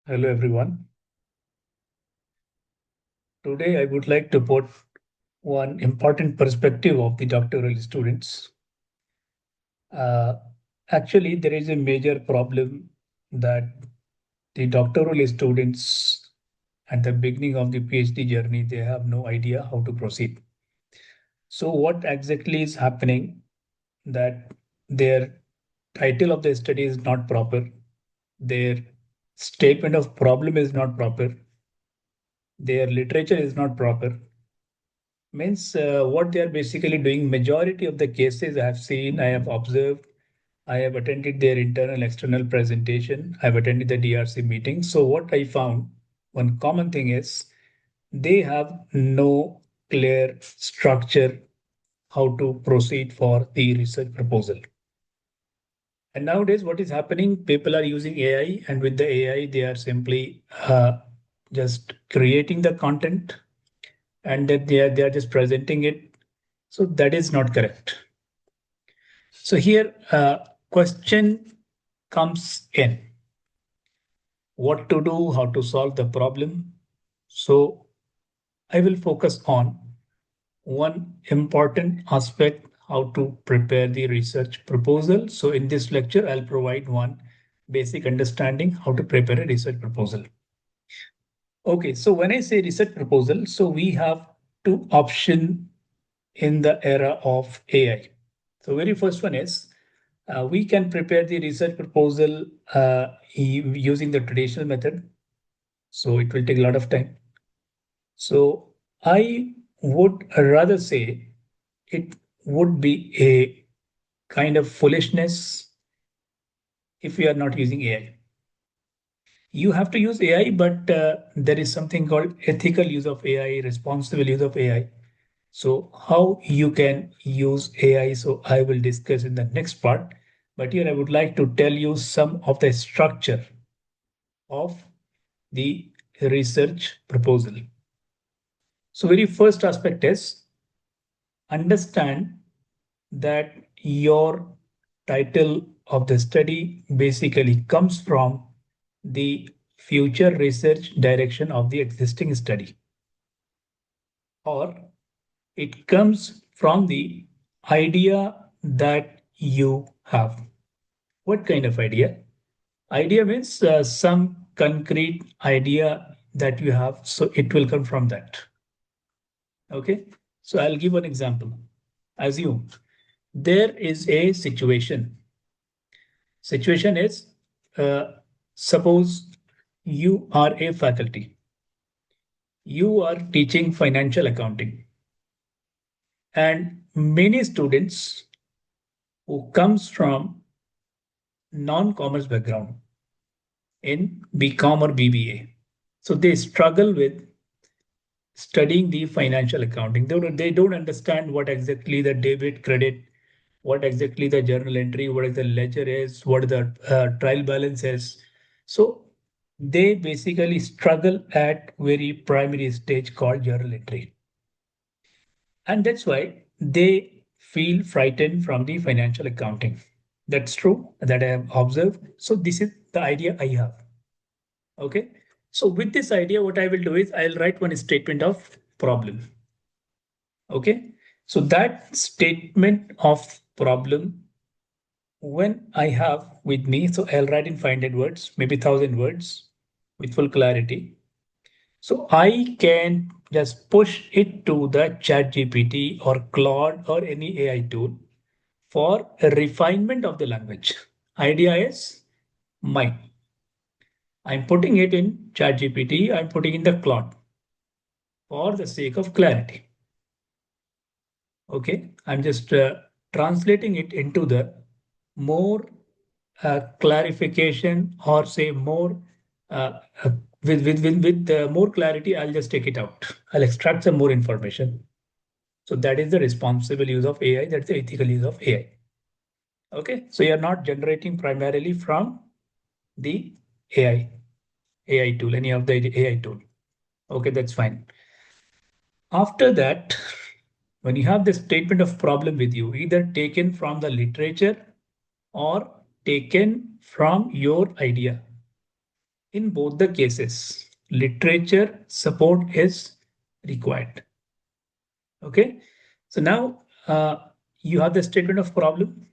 Hello everyone. Today I would like to put one important perspective of the doctoral students. Uh, Actually, there is a major problem that the doctoral students at the beginning of the PhD journey, they have no idea how to proceed. So what exactly is happening that their title of the study is not proper, their statement of problem is not proper, their literature is not proper. Means what they are basically doing, majority of the cases I have seen, I have observed, I have attended their internal external presentation, I've attended the DRC meeting. So what I found, one common thing is they have no clear structure how to proceed for the research proposal. And nowadays what is happening, people are using AI, and with the AI they are simply just creating the content, and then they are just presenting it. So that is not correct. So here, question comes in: what to do, how to solve the problem. So I will focus on one important aspect: how to prepare the research proposal. So in this lecture, I'll provide one basic understanding how to prepare a research proposal. Okay, so when I say research proposal, so we have two options in the era of AI. So very first one is we can prepare the research proposal using the traditional method. So it will take a lot of time. So I would rather say it would be a kind of foolishness if we are not using AI. You have to use AI, but there is something called ethical use of AI, responsible use of AI. So how you can use AI, so I will discuss in the next part. But here I would like to tell you some of the structure of the research proposal. So very first aspect is understand that your title of the study basically comes from the future research direction of the existing study, or it comes from the idea that you have. What kind of idea? Idea means some concrete idea that you have, so it will come from that. Okay, so I'll give an example. Assume there is a situation. Situation is, uh, suppose you are a faculty, you are teaching financial accounting, and many students who comes from non-commerce background in BCom or BBA. So they struggle with studying the financial accounting. They don't understand what exactly the debit, credit, what exactly the journal entry, what is the ledger is, what the trial balance is. So they basically struggle at very primary stage called journal entry. And that's why they feel frightened from the financial accounting. That's true that I have observed. So this is the idea I have. Okay. So with this idea, what I will do is I'll write one statement of problem. Okay. So that statement of problem, when I have with me, so I'll write in 500 words, maybe 1,000 words with full clarity. So I can just push it to the chat GPT or Claude or any AI tool for a refinement of the language. Idea is mine. I'm putting it in chat GPT, I'm putting in the Claude for the sake of clarity. Okay, I'm just translating it into the more clarification, or say more uh, uh, with more clarity. I'll just take it out. I'll extract some more information. So that is the responsible use of AI. That's the ethical use of AI. Okay, so you're not generating primarily from the AI tool, any of the AI tool. Okay, that's fine. After that, when you have the statement of problem with you, either taken from the literature or taken from your idea. In both the cases, literature support is required. Okay. So now you have the statement of problem.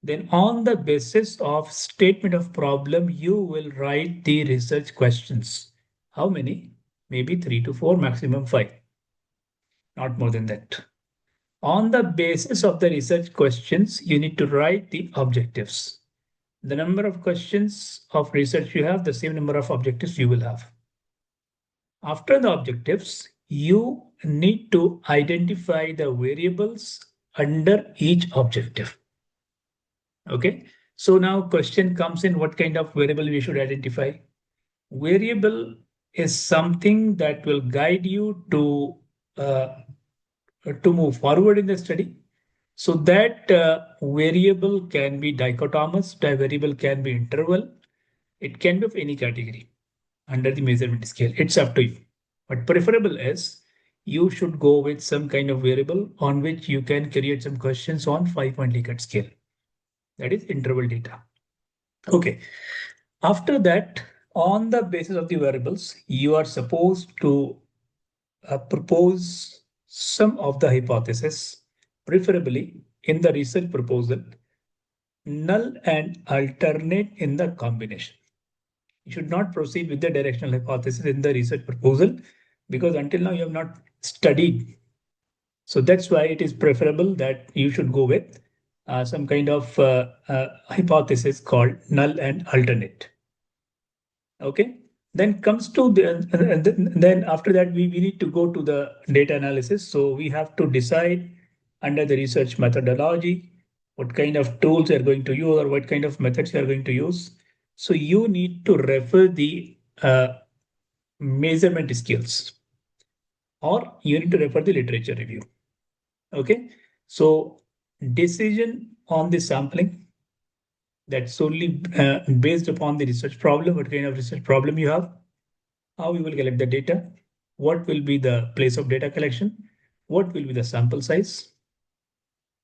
Then on the basis of statement of problem, you will write the research questions. How many? Maybe 3 to 4, maximum 5, not more than that. On the basis of the research questions, you need to write the objectives. The number of questions of research you have, the same number of objectives you will have. After the objectives, you need to identify the variables under each objective. Okay. So now question comes in, what kind of variable we should identify? Variable is something that will guide you uh, to move forward in the study. So that variable can be dichotomous, the variable can be interval, it can be of any category under the measurement scale. It's up to you. But preferable is you should go with some kind of variable on which you can create some questions on 5-point Likert scale. That is interval data. Okay. After that, on the basis of the variables, you are supposed to propose some of the hypotheses, preferably in the research proposal, null and alternate in the combination. You should not proceed with the directional hypothesis in the research proposal because until now you have not studied. So that's why it is preferable that you should go with some kind of hypothesis called null and alternate. Okay. Then comes to then after that we need to go to the data analysis. So we have to decide under the research methodology what kind of tools you're going to use or what kind of methods you're going to use. So you need to refer the measurement skills or you need to refer the literature review. Okay. So decision on the sampling, that's solely based upon the research problem, what kind of research problem you have, how you will collect the data, what will be the place of data collection, what will be the sample size.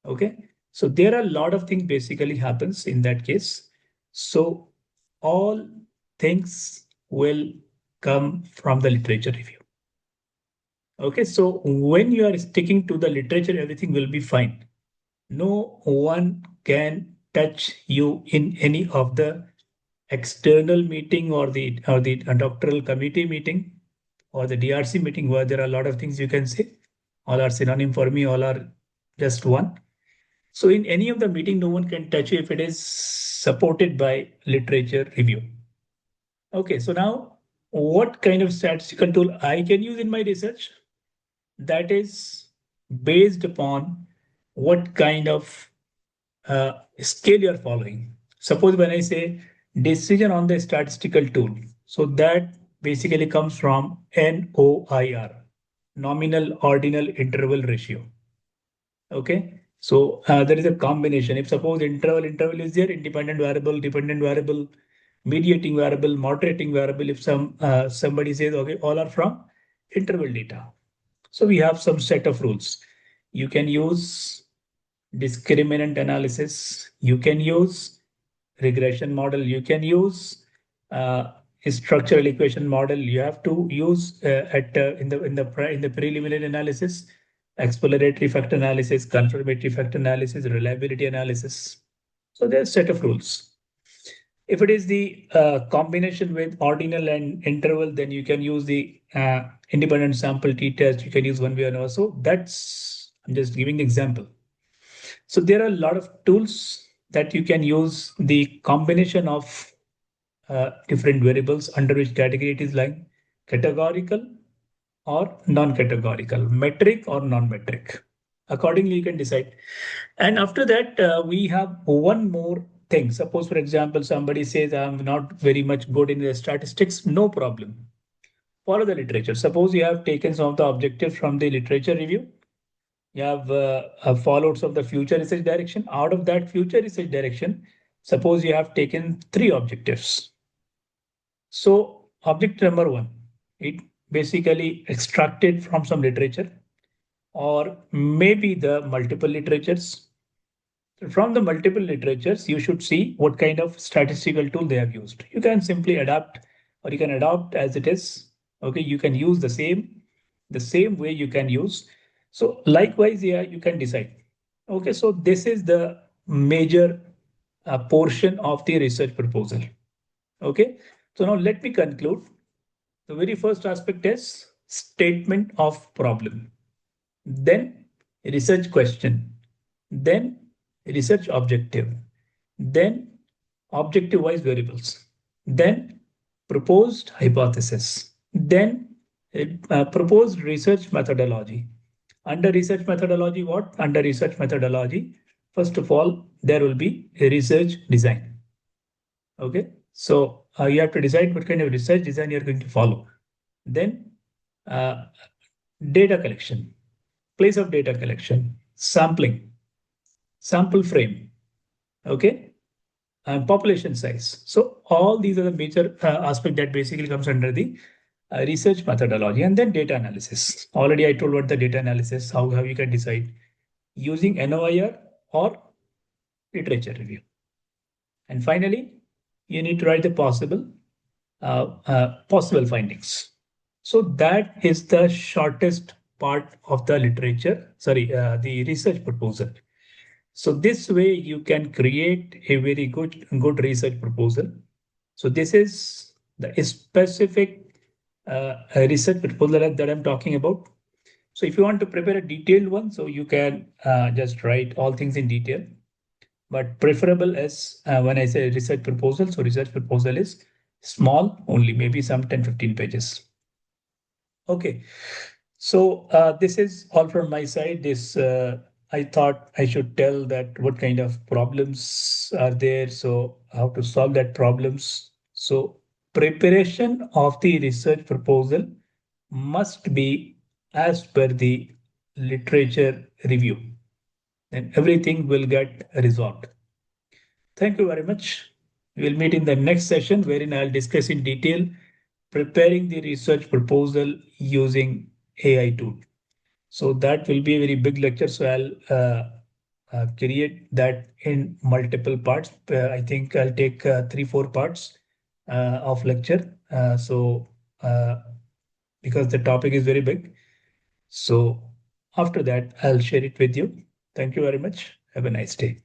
Okay, so there are a lot of things basically happens in that case. So all things will come from the literature review. Okay, so when you are sticking to the literature, everything will be fine. No one can touch you in any of the external meeting or the doctoral committee meeting or the DRC meeting where there are a lot of things you can say. All are synonym for me, all are just one. So in any of the meeting, no one can touch you if it is supported by literature review. Okay, so now what kind of statistical tool I can use in my research? That is based upon what kind of scale you are following. Suppose when I say decision on the statistical tool, so that basically comes from NOIR, nominal ordinal interval ratio. Okay, so there is a combination. If suppose interval is there, independent variable, dependent variable, mediating variable, moderating variable. If somebody says okay, all are from interval data. So we have some set of rules. You can use discriminant analysis. You can use regression model. You can use structural equation model. You have to use in the preliminary analysis, exploratory factor analysis, confirmatory factor analysis, reliability analysis. So there's a set of rules. If it is the combination with ordinal and interval, then you can use the independent sample t-test. You can use one way and also. That's I'm just giving the example. So there are a lot of tools that you can use. The combination of different variables under which category it is lying, categorical or non-categorical, metric or non-metric. Accordingly, you can decide. And after that, we have one more thing. Suppose, for example, somebody says, I'm not very much good in the statistics, no problem. Follow the literature. Suppose you have taken some of the objectives from the literature review. You have followed some of the future research direction. Out of that future research direction, suppose you have taken 3 objectives. So object number 1, it basically extracted from some literature or maybe the multiple literatures. From the multiple literatures, you should see what kind of statistical tool they have used. You can simply adapt or you can adopt as it is. Okay, you can use the same way you can use. So likewise, yeah, you can decide. Okay, so this is the major portion of the research proposal. Okay, so now let me conclude. The very first aspect is statement of problem, then research question, then research objective, then objective wise variables, then proposed hypothesis, then proposed research methodology. Under research methodology, what? Under research methodology, first of all, there will be a research design. Okay, so you have to decide what kind of research design you're going to follow. Then uh, data collection, place of data collection, sampling, sample frame, okay, and population size. So all these are the major aspect that basically comes under the research methodology, and then data analysis. Already I told what the data analysis, how you can decide using NOIR or literature review. And finally, you need to write the possible findings. So that is the shortest part of the the research proposal. So this way you can create a very good research proposal. So this is the specific research proposal that I'm talking about. So if you want to prepare a detailed one, so you can just write all things in detail. But preferable is when I say research proposal, so research proposal is small, only maybe some 10-15 pages. Okay, so this is all from my side. This I thought I should tell that what kind of problems are there, so how to solve that problems. So preparation of the research proposal must be as per the literature review, then everything will get resolved. Thank you very much. We will meet in the next session wherein I'll discuss in detail preparing the research proposal using AI tool. So that will be a very big lecture. So I'll create that in multiple parts. I think I'll take 3-4 parts of lecture. Because the topic is very big. So after that, I'll share it with you. Thank you very much. Have a nice day.